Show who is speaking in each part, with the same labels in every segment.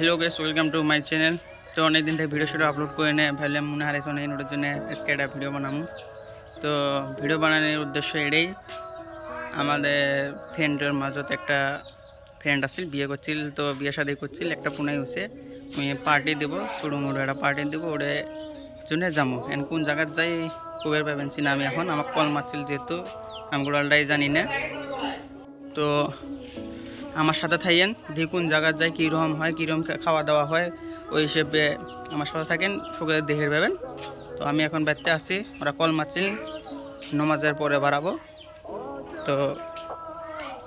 Speaker 1: Hello guys welcome to my channel. तो अनेक दिन भिडियो शीडियो अपलोड करे भाई मन हारे जो भिडियो बनाम। तो भिडियो बनानोर उद्देश्य एटाई फ्रेंडर मजत एक फ्रेंड आसिल बिये करछिल। तो बिये शादी करछिल एक पुनाई होছে मुई पार्टी देव शुरू मुड़ो एक पार्टी देव ओरे जन्य जामो एन कोन जगह जाई खबर पाबेन ना आमी एखन आमाक कल मारछिल जेहेतु नामगुलालटाई जानी ना। तो আমার সাথে থাকেন দেখি কোন জায়গা যায় কীরকম হয় কীরকম খাওয়া দাওয়া হয় ওই হিসেবে আমার সাথে থাকেন সকালে দেখে পাবেন। তো আমি এখন বাড়িতে আছি, ওরা কল মারছিল নমাজের পরে বাড়াবো। তো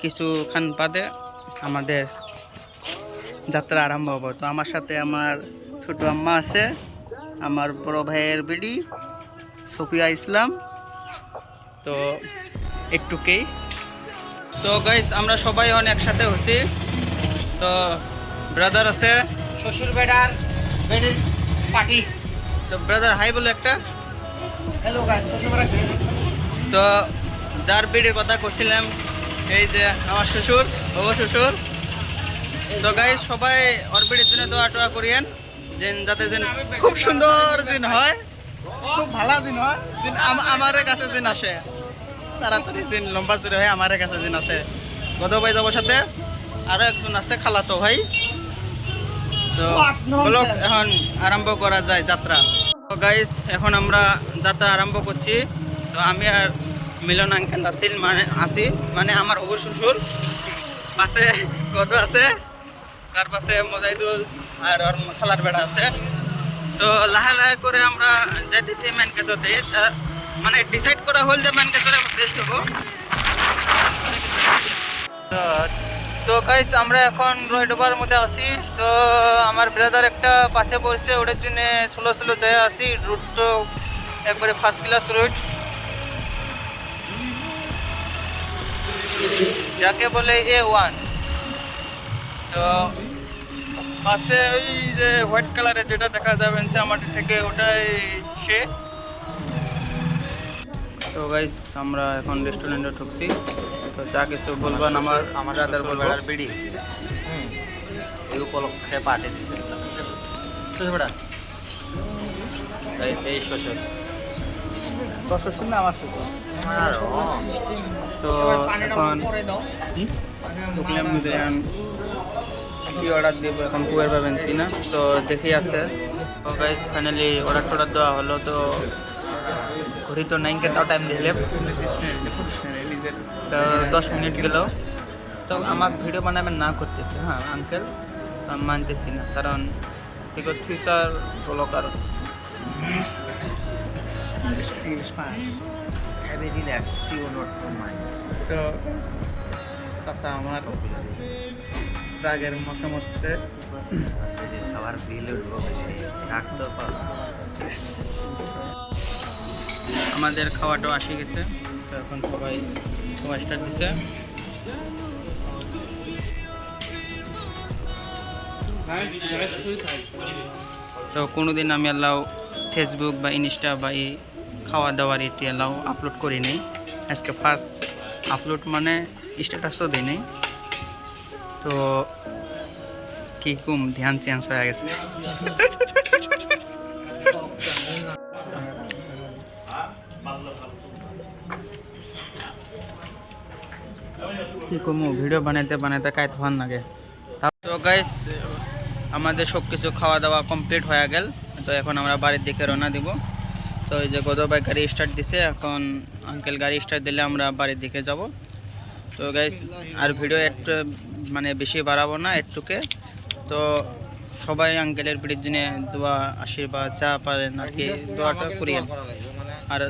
Speaker 1: কিছুক্ষণ বাদে আমাদের যাত্রা আরম্ভ হবো। তো আমার সাথে আমার ছোট আম্মা আছে, আমার বড় ভাইয়ের বিডি সুফিয়া ইসলাম। তো একটুকেই তো গাইস আমরা সবাই এখন একসাথে হচ্ছি। তো ব্রাদার আছে শ্বশুর বেড়ার বেড়ির পার্টি। তো ব্রাদার হাই বলে একটা হ্যালো গাইস শ্বশুর বেড়া। তো যার বেড়ির কথা করছিলাম এই যে আমার শ্বশুর বাবা শ্বশুর। তো গাইস সবাই ওর বেড়ির জন্য দোয়া টোয়া করিয়েন যাতে খুব সুন্দর দিন হয়, খুব ভালো দিন হয়, আমার কাছে দিন আসে তাড়াতাড়ি দিন লম্বা চুরি হয় আমার কাছে দিন আছে। গদ ভাই যাবো সাথে আরো একজন আছে খালাতো ভাই। তো বলো এখন আরম্ভ করা যায় যাত্রা। তো গাইস এখন আমরা যাত্রা আরম্ভ করছি। তো আমি আর মিলন আঙ্কেল মানে আমার অবুর শ্বশুর, পাশে গদ আছে, তার পাশে মোজাইদুল আর ওর খালার বেড়া আছে। তো লাহে লাহে করে আমরা যাইতেছি মেন কাছতে, মানে ডিসাইড করা হল যে মেন কাছে বেস্ট হবো। তো গাইস আমরা এখন রয়ডোবার মধ্যে আছি। তো আমার ব্রাদার একটা পাশে পড়ছে, ওটার জন্য স্লো স্লো যায় আসি। রুট তো একবারে ফার্স্ট ক্লাস রুট, যাকে বলে A1। তো পাশে ওই যে হোয়াইট কালারের যেটা দেখা যাবে আমাদের থেকে ওটাই সে। তো গাইস আমরা এখন রেস্টুরেন্টে ঢুকছি। তো যা কিছু বলবেন আমার রাতের বলবেন আর বিড়ি এই উপলক্ষে পার্টি দিচ্ছে শ্বশুর এই শ্বশুর শ্বশুর না আমার শ্বশুর। তো এখন ঢুকলাম কি অর্ডার দেবো এখন পুয়ের পাবেন না। তো দেখি আছে। তো গাইস ফাইনালি অর্ডার টর্ডার দেওয়া হলো। তো ঘড়ি তো নাই কেতাও টাইম দিলে 10 মিনিট গেল। তো আমাকে ভিডিও বানাবেন না করতেছে হ্যাঁ আঙ্কেল, আমি মানতেছি না কারণ বিকজ ফিউচার ব্লগার তো চাচা আমার রাগের মশা মরছে খাবার বিল আমাদের খাওয়াটাও আসে গেছে। তো এখন সবাই স্টার্ট দিছে। তো কোনোদিন আমি আল্লাহ ফেসবুক বা ইনস্টা বা এই খাওয়া দাওয়ার এটি আল্লাহ আপলোড করি নাই, আজকে ফার্স্ট আপলোড মানে স্ট্যাটাসও দিই নাই। তো কি কম ধ্যান চেঞ্জ হয়ে গেছে। কি কমু ভিডিও বানাইতে বানাইতে কাজ হওয়ার লাগে। তো গাইস আমাদের সব কিছু খাওয়া দাওয়া কমপ্লিট হয়ে গেল। তো এখন আমরা বাড়ির দিকে রওনা দিব। তো এই যে গদ ভাই গাড়ি স্টার্ট দিছে, এখন আঙ্কেল গাড়ি স্টার্ট দিলে আমরা বাড়ির দিকে যাব। তো গাইস আর ভিডিও একটু মানে বেশি বাড়াবো না একটুকে। তো সবাই আঙ্কেলের ভিডিওর জন্য দোয়া আশীর্বাদ যা পারেন আর কি দোয়াটা করিয়েন। আর